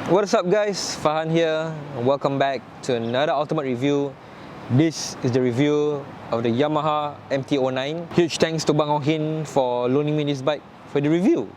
What is up guys, Fahan here. Welcome back to another ultimate review. This is the review of the Yamaha MT-09. Huge thanks to Bang Ohin for loaning me this bike for the review.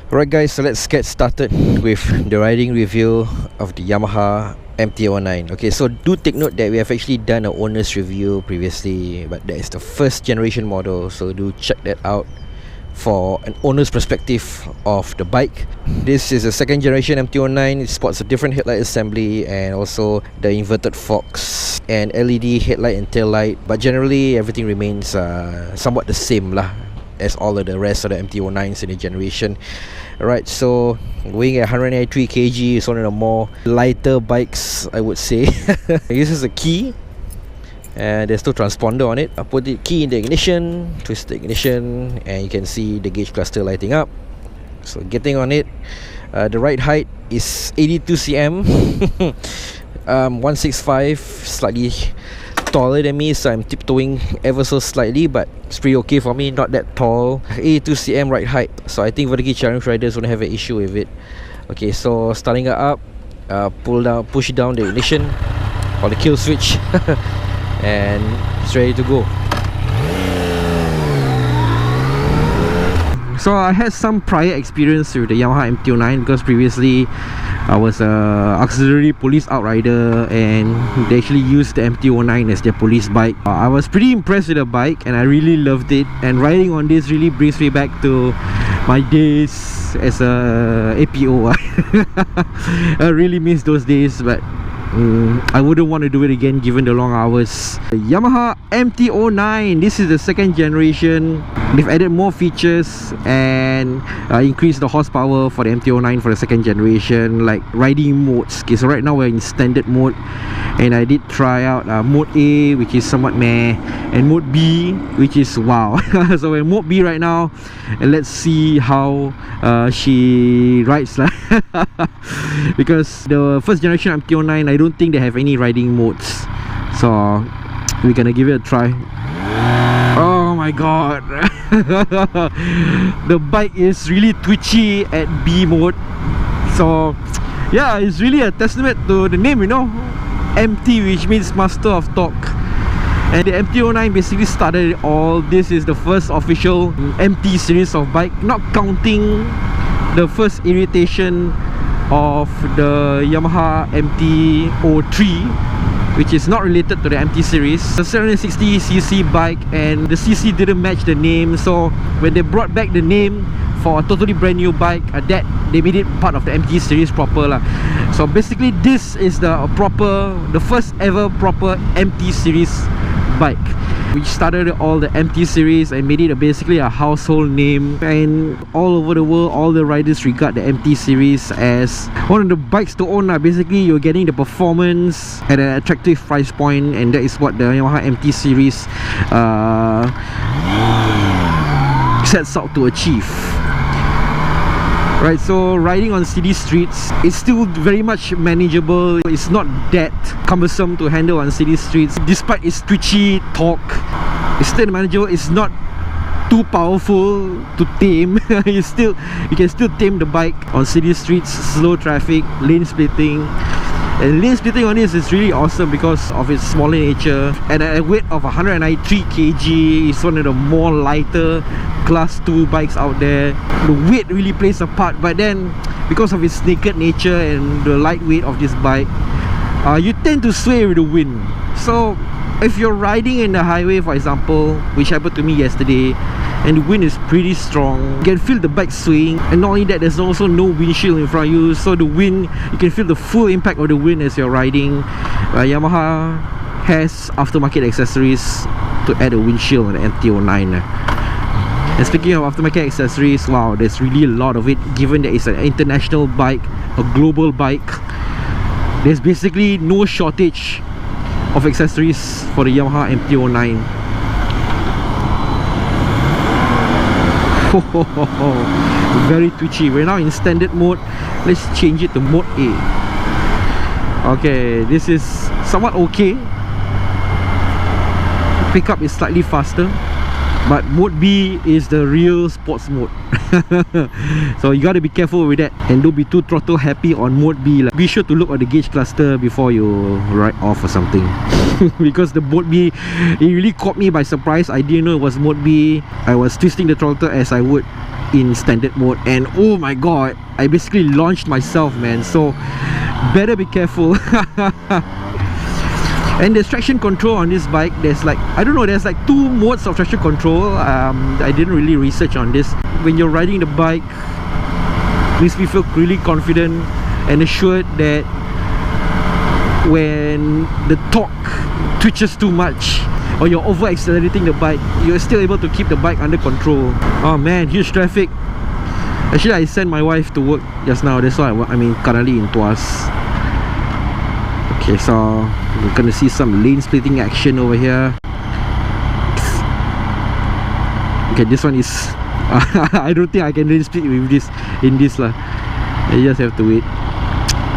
Alright guys, so let's get started with the riding review of the Yamaha MT-09. Okay, so do take note that we have actually done an owner's review previously, but that is the first generation model, so do check that out for an owner's perspective of the bike. This is a second generation MT-09. It sports a different headlight assembly and also the inverted forks and LED headlight and tail light, but generally everything remains somewhat the same lah as all of the rest of the MT-09s in the generation. Alright, so weighing at 183 kg is one of the more lighter bikes, I would say. This is a key and there's no transponder on it. I put the key in the ignition, twist the ignition, and you can see the gauge cluster lighting up. So getting on it, the ride height is 82 cm, 165, slightly taller than me, so I'm tiptoeing ever so slightly, but it's pretty okay for me, not that tall. 82 cm ride height, so I think vertically challenged riders won't have an issue with it. Okay, so starting it up, push down the ignition or the kill switch and it's ready to go. So I had some prior experience with the Yamaha MT-09 because previously I was a auxiliary police outrider and they actually used the MT-09 as their police bike. I was pretty impressed with the bike and I really loved it, and riding on this really brings me back to my days as a APO. I really miss those days, but I wouldn't want to do it again given the long hours. The Yamaha MT-09, this is the second generation. They've added more features and increased the horsepower for the MT-09 for the second generation, like riding modes. Okay, so right now we're in standard mode, and I did try out mode A, which is somewhat meh, and mode B, which is wow. So we're in mode B right now, and let's see how she rides. Because the first generation MT-09, I don't think they have any riding modes, so we're gonna give it a try. Oh my god. The bike is really twitchy at B mode, so yeah, it's really a testament to the name, you know, MT, which means master of torque. And the MT-09 basically started it all. This is the first official MT series of bike, not counting the first iteration of the Yamaha MT-03, which is not related to the MT series. The 760cc bike, and the CC didn't match the name, so when they brought back the name for a totally brand new bike, that they made it part of the MT series proper lah. So basically this is the first ever proper MT series bike, which started all the MT series and made it basically a household name, and all over the world all the riders regard the MT series as one of the bikes to own. Basically you're getting the performance at an attractive price point, and that is what the Yamaha MT series sets out to achieve. Right, so riding on city streets, it's still very much manageable. It's not that cumbersome to handle on city streets. Despite its twitchy torque, it's still manageable. It's not too powerful to tame. You can still tame the bike on city streets, slow traffic, lane splitting. And lane splitting on this is really awesome because of its smaller nature, and at a weight of 193 kg, it's one of the more lighter class 2 bikes out there. The weight really plays a part, but then because of its naked nature and the lightweight of this bike, you tend to sway with the wind. So if you're riding in the highway, for example, which happened to me yesterday, and the wind is pretty strong, you can feel the bike swaying. And not only that, there's also no windshield in front of you, so the wind, you can feel the full impact of the wind as you're riding. Yamaha has aftermarket accessories to add a windshield on the MT-09. And speaking of aftermarket accessories, wow, there's really a lot of it, given that it's an international bike, a global bike. There's basically no shortage of accessories for the Yamaha MT-09. Very twitchy. We're now in standard mode. Let's change it to mode A. Okay, this is somewhat okay. Pickup is slightly faster, but mode B is the real sports mode. So you gotta be careful with that, and don't be too throttle happy on mode B. Like, be sure to look at the gauge cluster before you ride off or something. Because the mode B, it really caught me by surprise. I didn't know it was mode B. I was twisting the throttle as I would in standard mode, and oh my god, I basically launched myself, man. So better be careful. And the traction control on this bike, there's like, I don't know, there's like 2 modes of traction control. I didn't really research on this. When you're riding the bike, makes me feel really confident and assured that when the torque twitches too much or you're over accelerating the bike, you're still able to keep the bike under control. Oh man, huge traffic. Actually, I sent my wife to work just now. That's why I'm currently in Tuas. Okay, so we're gonna see some lane splitting action over here. Okay, this one is I don't think I can lane split with this in this lah. I just have to wait.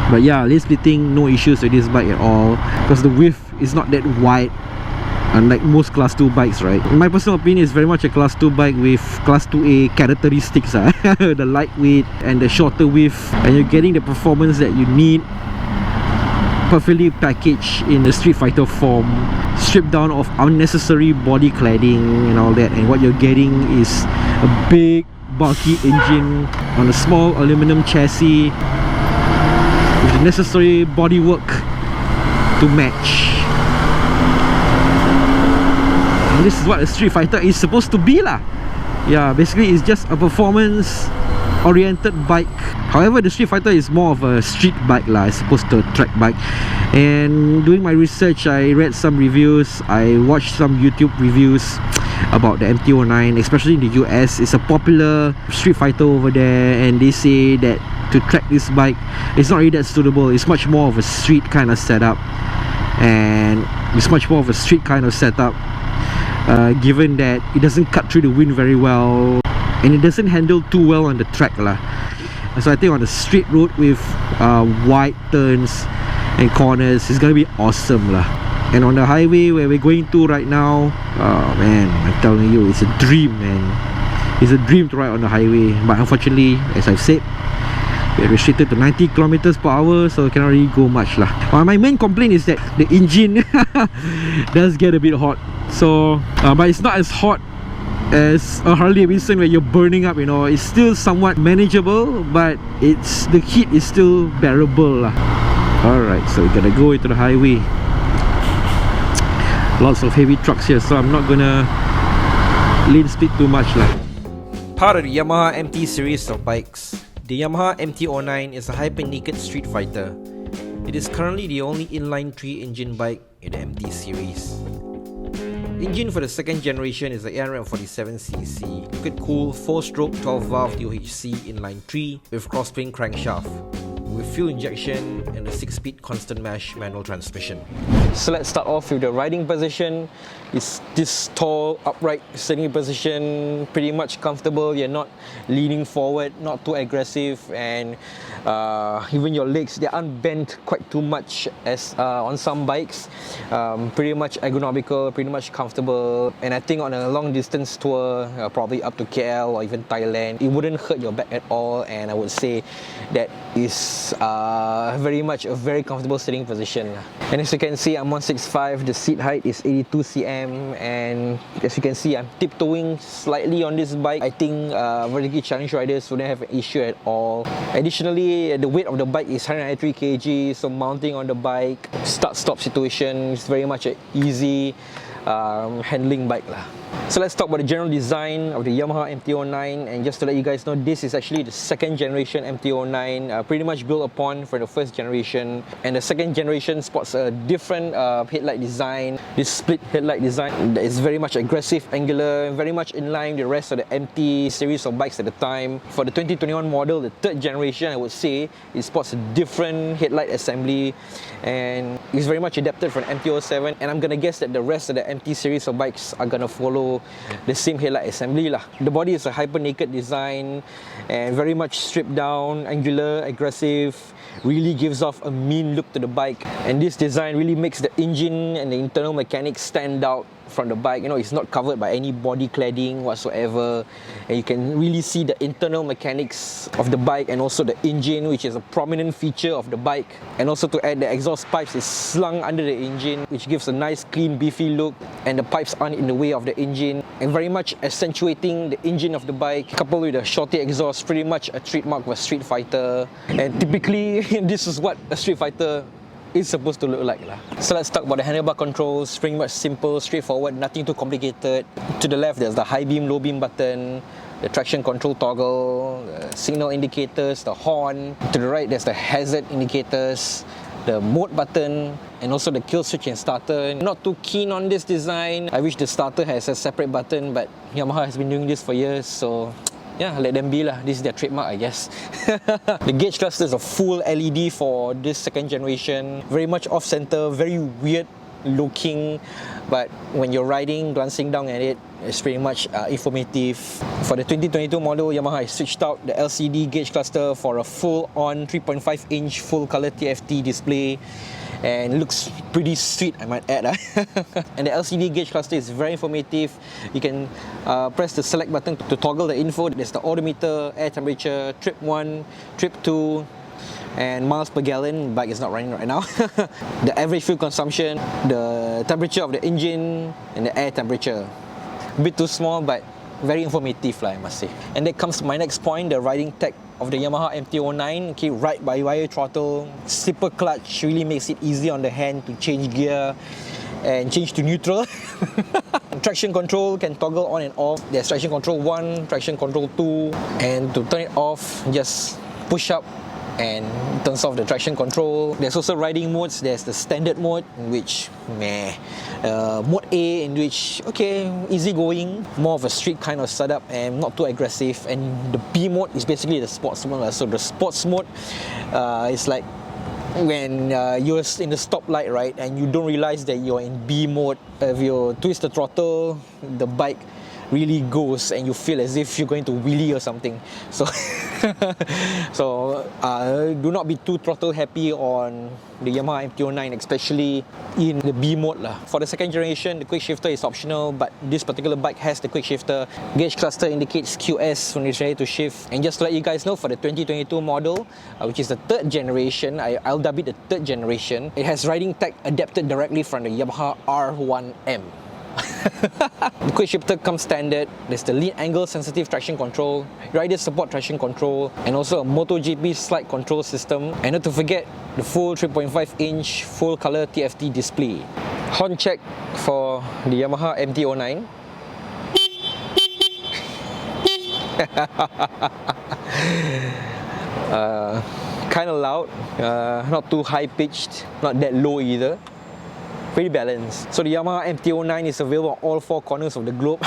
But yeah, lane splitting, no issues with this bike at all, because the width is not that wide, unlike most class 2 bikes, right? In my personal opinion, it's very much a class 2 bike with class 2A characteristics. The lightweight and the shorter width, and you're getting the performance that you need, perfectly packaged in the Street Fighter form, stripped down of unnecessary body cladding and all that, and what you're getting is a big bulky engine on a small aluminum chassis with the necessary bodywork to match. And this is what a Street Fighter is supposed to be lah. Yeah, basically it's just a performance oriented bike. However, the Street Fighter is more of a street bike lah, as opposed to a track bike. And doing my research, I read some reviews, I watched some YouTube reviews about the MT-09, especially in the US. It's a popular Street Fighter over there, and they say that to track this bike, it's not really that suitable. It's much more of a street kind of setup, and it's much more of a street kind of setup, given that it doesn't cut through the wind very well, and it doesn't handle too well on the track lah. So I think on the straight road with wide turns and corners, it's gonna be awesome lah. And on the highway where we're going to right now, oh man, I'm telling you, it's a dream, man. It's a dream to ride on the highway. But unfortunately, as I've said, we're restricted to 90 kilometers per hour, so we cannot really go much lah. My main complaint is that the engine does get a bit hot. So but it's not as hot as a Harley Davidson where you're burning up, you know. It's still somewhat manageable, but the heat is still bearable lah. Alright, so we're gonna go into the highway. Lots of heavy trucks here, so I'm not gonna lane split too much lah. Part of the Yamaha MT series of bikes, the Yamaha MT-09 is a hyper-naked street fighter. It is currently the only inline 3 engine bike in the MT series. Engine for the second generation is the 847cc liquid-cooled 4-stroke 12-valve DOHC inline 3 with cross-plane crankshaft, with fuel injection and a 6-speed constant mash manual transmission. So let's start off with the riding position. It's this tall, upright sitting position, pretty much comfortable. You're not leaning forward, not too aggressive, and even your legs, they aren't bent quite too much as on some bikes. Pretty much ergonomical, pretty much comfortable, and I think on a long distance tour, probably up to KL or even Thailand, it wouldn't hurt your back at all, and I would say that is very much a very comfortable sitting position. And as you can see, I'm 165, the seat height is 82 cm, and as you can see, I'm tiptoeing slightly on this bike. I think vertically challenged riders wouldn't have an issue at all. Additionally, the weight of the bike is 193 kg, so mounting on the bike, start-stop situation is very much an easy handling bike lah. So let's talk about the general design of the Yamaha MT-09, and just to let you guys know, this is actually the second generation MT-09, pretty much built upon for the first generation, and the second generation sports a different headlight design. This split headlight design that is very much aggressive, angular, very much in line with the rest of the MT series of bikes at the time. For the 2021 model, the third generation, I would say, it sports a different headlight assembly, and it's very much adapted for an MT-07, and I'm gonna guess that the rest of the MT series of bikes are gonna follow follow the same headlight assembly lah. The body is a hyper naked design and very much stripped down, angular, aggressive, really gives off a mean look to the bike. And this design really makes the engine and the internal mechanics stand out from the bike. You know, it's not covered by any body cladding whatsoever, and you can really see the internal mechanics of the bike and also the engine, which is a prominent feature of the bike. And also to add, the exhaust pipes is slung under the engine, which gives a nice clean beefy look, and the pipes aren't in the way of the engine and very much accentuating the engine of the bike, coupled with a shorty exhaust, pretty much a trademark of a Street Fighter. And typically this is what a Street Fighter is supposed to look like lah. So let's talk about the handlebar controls. Pretty much simple, straightforward, nothing too complicated. To the left there's the high beam, low beam button, the traction control toggle, the signal indicators, the horn. To the right there's the hazard indicators, the mode button, and also the kill switch and starter. Not too keen on this design. I wish the starter has a separate button, but Yamaha has been doing this for years, so yeah, let them be lah. This is their trademark, I guess. The gauge cluster is a full LED for this second generation. Very much off-center, very weird looking, but when you're riding, glancing down at it, it's pretty much informative. For the 2022 model, Yamaha has switched out the LCD gauge cluster for a full-on 3.5-inch full-color TFT display, and looks pretty sweet, I might add. And the LCD gauge cluster is very informative. You can press the select button to toggle the info. There's the odometer, air temperature, trip 1, trip 2, and miles per gallon. Bike is not running right now. The average fuel consumption, the temperature of the engine, and the air temperature. A bit too small, but very informative lah, I must say. And that comes to my next point, the riding tech of the Yamaha MT-09. Okay, ride by wire throttle, slipper clutch really makes it easy on the hand to change gear and change to neutral. Traction control can toggle on and off. There's traction control 1, traction control 2, and to turn it off, just push up and turns off the traction control. There's also riding modes. There's the standard mode, in which mode A, in which easy going, more of a street kind of setup and not too aggressive. And the B mode is basically the sports mode. So the sports mode is like when you're in the stoplight, right, and you don't realize that you're in B mode. If you twist the throttle, the bike really goes and you feel as if you're going to wheelie or something. So do not be too throttle happy on the Yamaha MT-09, especially in the B mode lah. For the second generation, the quickshifter is optional, but this particular bike has the quickshifter. Gauge cluster indicates QS when it's ready to shift. And just to let you guys know, for the 2022 model, which is the third generation, I'll dub it the third generation, it has riding tech adapted directly from the Yamaha R1M. The quickshifter comes standard. There's the lean angle sensitive traction control, rider support traction control, and also a MotoGP slide control system. And not to forget the full 3.5-inch full color TFT display. Horn check for the Yamaha MT-09. Kind of loud, not too high pitched, not that low either. Pretty balanced. So the Yamaha MT-09 is available on all 4 corners of the globe.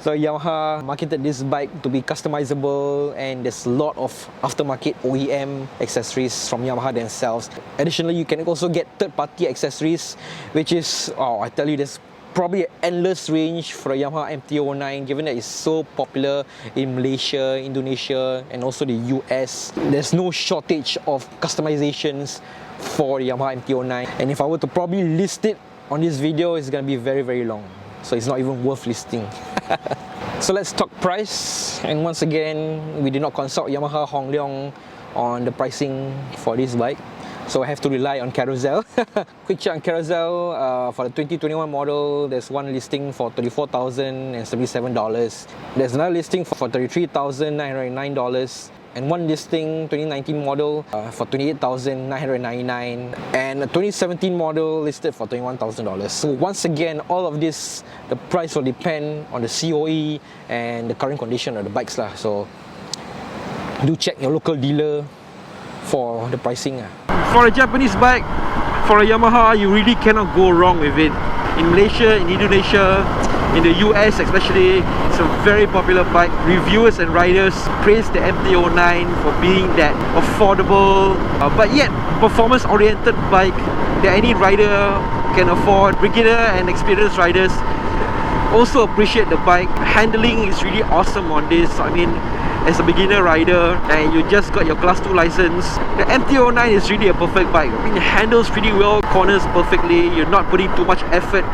So Yamaha marketed this bike to be customizable, and there's a lot of aftermarket OEM accessories from Yamaha themselves. Additionally, you can also get third-party accessories, which is, I tell you, there's probably an endless range for the Yamaha MT-09, given that it's so popular in Malaysia, Indonesia, and also the US. There's no shortage of customizations for the Yamaha MT-09, and if I were to probably list it on this video, it's gonna be very, very long, so it's not even worth listing. So let's talk price, and once again, we did not consult Yamaha Hong Leong on the pricing for this bike, so I have to rely on Carousel. Quick check on Carousel, for the 2021 model, there's one listing for $34,077. There's another listing for $33,909. And one listing 2019 model for $28,999, and a 2017 model listed for $21,000. So once again, all of this, the price will depend on the COE and the current condition of the bikes lah. So do check your local dealer for the pricing. For a Japanese bike, for a Yamaha, you really cannot go wrong with it. In Malaysia, in Indonesia, in the US especially, it's a very popular bike. Reviewers and riders praise the MT-09 for being that affordable, but yet performance-oriented bike that any rider can afford. Beginner and experienced riders Also appreciate the bike. Handling is really awesome on this. I mean, as a beginner rider and you just got your class 2 license, the MT-09 is really a perfect bike. I mean, it handles pretty well, corners perfectly. You're not putting too much effort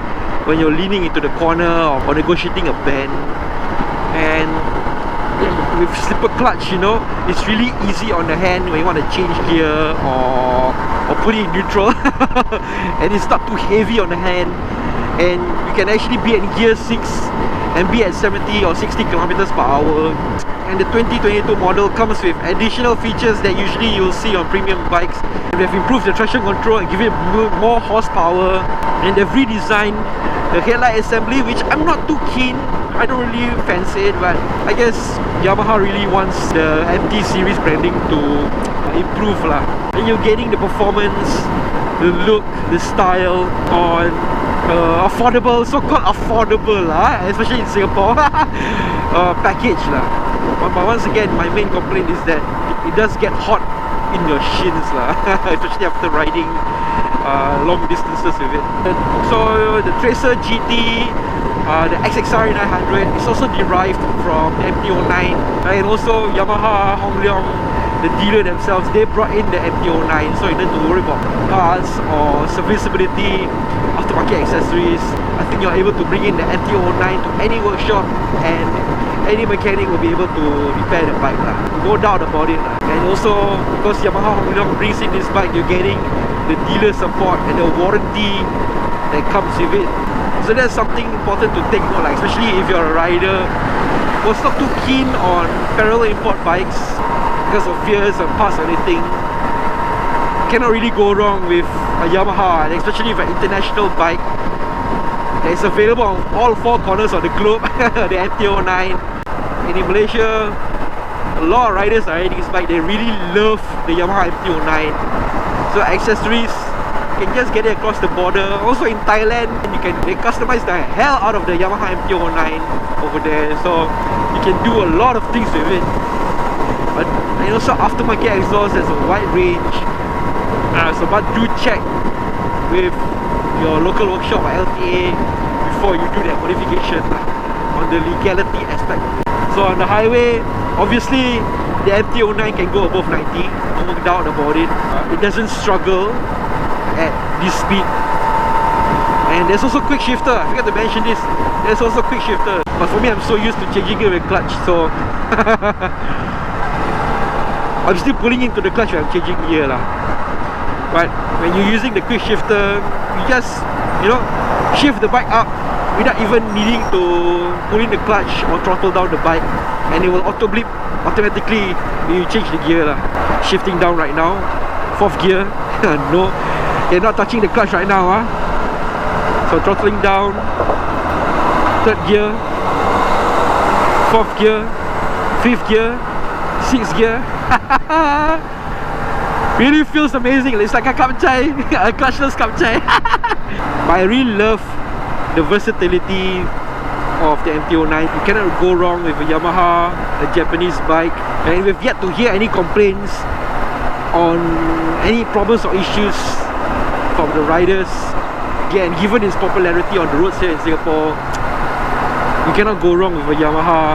when you're leaning into the corner or negotiating a bend. And with slipper clutch, you know, it's really easy on the hand when you want to change gear or put it in neutral. And it's not too heavy on the hand, and you can actually be in gear 6 and be at 70 or 60 kilometers per hour. And the 2022 model comes with additional features that usually you'll see on premium bikes. They've improved the traction control and given it more horsepower, and they've redesigned the headlight assembly, which I'm not too keen. I don't really fancy it, but I guess Yamaha really wants the MT series branding to improve lah. And you're getting the performance, the look, the style on affordable, so-called affordable lah, especially in Singapore, package lah. But once again, my main complaint is that it does get hot in your shins lah, especially after riding long distances with it. So the Tracer GT, the XXR 900 is also derived from the MT-09, and also Yamaha, Hongleong, the dealer themselves, they brought in the MT-09, so you don't have to worry about parts or serviceability, aftermarket accessories. I think you're able to bring in the MT-09 to any workshop and any mechanic will be able to repair the bike lah. No doubt about it lah. And also, because Yamaha Hongleong brings in this bike, you're getting the dealer support and the warranty that comes with it. So that's something important to take note, like, especially if you're a rider who's not too keen on parallel import bikes because of fears and parts or anything. Cannot really go wrong with a Yamaha, and especially with an international bike that is available on all 4 corners of the globe. The MT-09. And in Malaysia, a lot of riders are riding this bike. They really love the Yamaha MT-09. So accessories, you can just get it across the border. Also in Thailand, they customize the hell out of the Yamaha MT-09 over there. So you can do a lot of things with it. And also aftermarket exhaust has a wide range. But do check with your local workshop or LTA before you do that modification on the legality aspect. So on the highway, obviously the MT-09 can go above 90, no doubt about it. It doesn't struggle at this speed. And there's also quickshifter. I forgot to mention this. There's also quickshifter. But for me, I'm so used to changing gear with clutch, so I'm still pulling into the clutch when I'm changing gear lah. But when you're using the quickshifter, you just, you know, shift the bike up without even needing to pull in the clutch or throttle down the bike, and it will auto blip automatically when you change the gear lah. Shifting down right now, 4th gear. No, you're not touching the clutch right now, huh? So throttling down, 3rd gear, 4th gear, 5th gear, 6th gear. Really feels amazing. It's like a kapchai, a clutchless kapchai. But I really love the versatility of the MT-09. You cannot go wrong with a Yamaha, a Japanese bike. And we've yet to hear any complaints on any problems or issues from the riders. Again, given its popularity on the roads here in Singapore, you cannot go wrong with a Yamaha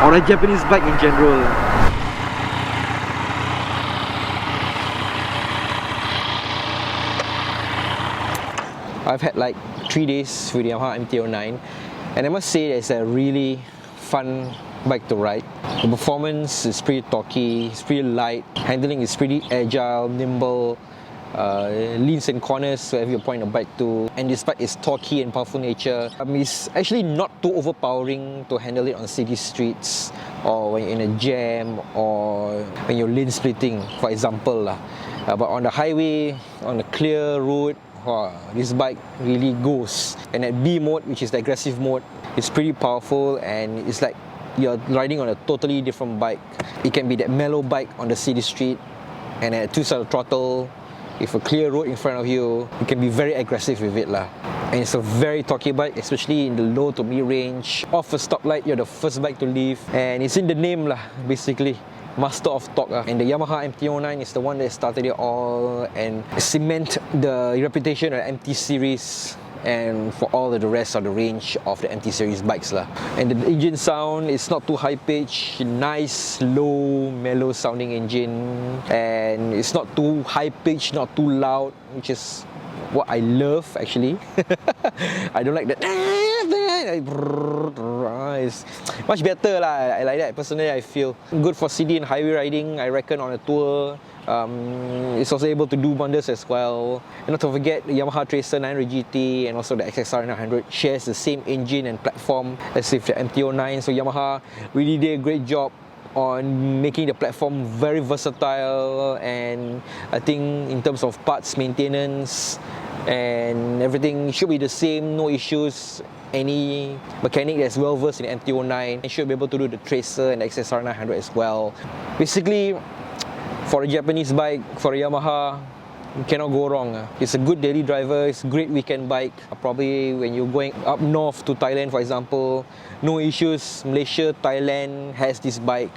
or a Japanese bike in general. I've had like 3 days with the Yamaha MT-09, and I must say it's a really fun bike to ride. The performance is pretty torquey, it's pretty light, handling is pretty agile, nimble, leans and corners wherever you point a bike to, and despite its torquey and powerful nature, it's actually not too overpowering to handle it on city streets or when you're in a jam or when you're lane splitting, for example lah. But on the highway, on a clear road, this bike really goes. And at B mode, which is the aggressive mode, it's pretty powerful, and it's like you're riding on a totally different bike. It can be that mellow bike on the city street, and at 2-side throttle, if a clear road in front of you, you can be very aggressive with it lah. And it's a very torquey bike, especially in the low to mid range. Off a stoplight, you're the first bike to leave, and it's in the name lah, basically. Master of torque, and the Yamaha MT-09 is the one that started it all and cement the reputation of the MT series and for all of the rest of the range of the MT series bikes lah. And the engine sound is not too high pitch, nice low mellow sounding engine, and it's not too high pitch, not too loud, which is what I love actually. I don't like that. It's much better lah. I like that personally. I feel good for CD and highway riding, I reckon, on a tour. It's also able to do wonders as well. And not to forget the Yamaha Tracer 900 GT and also the XXR 900 shares the same engine and platform as with the MT-09. So Yamaha really did a great job on making the platform very versatile, and I think in terms of parts maintenance and everything should be the same, no issues. Any mechanic that's well versed in MT-09 should be able to do the Tracer and the XSR 900 as well. Basically, for a Japanese bike, for a Yamaha, you cannot go wrong. It's a good daily driver, it's a great weekend bike. Probably when you're going up north to Thailand, for example, no issues. Malaysia, Thailand has this bike.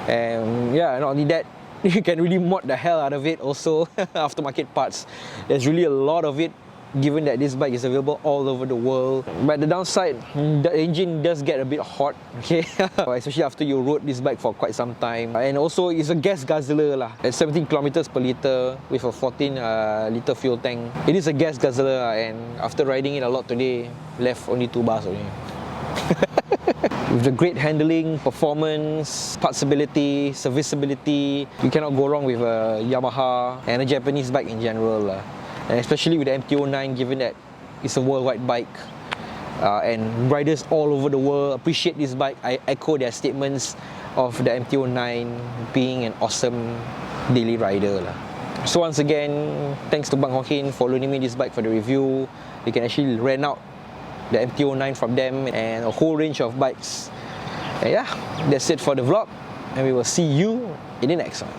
And yeah, not only that, you can really mod the hell out of it also. Aftermarket parts, there's really a lot of it, given that this bike is available all over the world. But the downside, the engine does get a bit hot, okay? Especially after you rode this bike for quite some time. And also it's a gas guzzler lah. At 17 kilometers per litre with a 14 litre fuel tank. It is a gas guzzler, and after riding it a lot today, left only 2 bars only. With the great handling, performance, partsability, serviceability, you cannot go wrong with a Yamaha and a Japanese bike in general. And especially with the MT-09, given that it's a worldwide bike, and riders all over the world appreciate this bike. I echo their statements of the MT-09 being an awesome daily rider lah. So once again, thanks to Bang Hokin for loaning me this bike for the review. You can actually rent out the MT-09 from them and a whole range of bikes. And yeah, that's it for the vlog, and we will see you in the next one.